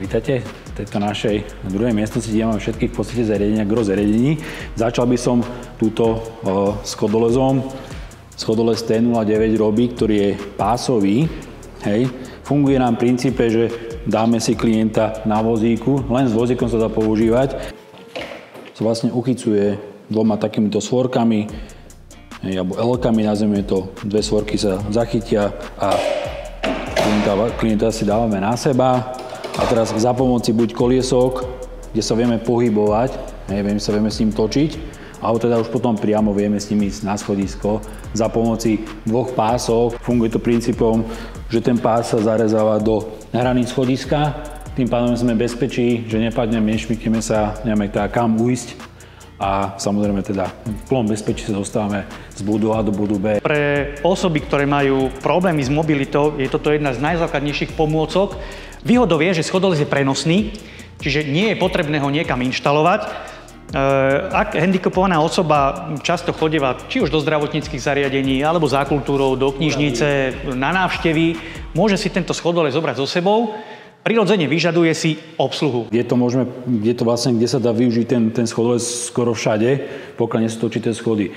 Vítajte v tejto našej druhej miestnosti, kde máme všetkých v podstate zariadenia, gro zariadení. Začal by som túto schodolezom. Schodolez T09 robí, ktorý je pásový. Hej. Funguje nám v princípe, že dáme si klienta na vozíku, len s vozíkom sa dá používať. Sa vlastne uchycuje dvoma takýmito svorkami, alebo L-kami, nazveme to, dve svorky sa zachytia a klienta si dávame na seba. A teraz za pomoci buď koliesok, kde sa vieme pohybovať, vieme s ním točiť, alebo teda už potom priamo vieme s ním ísť na schodisko za pomoci dvoch pásov. Funguje to princípom, že ten pás sa zarezáva do hraníc schodiska, tým pádom sme bezpečí, že nepadneme, nešmykneme sa, nemáme teda kam ujsť a samozrejme teda v plnom bezpečí sa dostávame z bodu A do bodu B. Pre osoby, ktoré majú problémy s mobilitou, je toto jedna z najzákladnejších pomôcok. Výhodou je, že schodolez je prenosný, čiže nie je potrebné ho niekam inštalovať. Ak handicapovaná osoba často chodieva či už do zdravotníckych zariadení, alebo za kultúrou, do knižnice, na návštevy, môže si tento schodolez zobrať so sebou. Prirodzene vyžaduje si obsluhu. Kde sa dá využiť ten schodolez skoro všade, pokiaľ nie sú točité schody.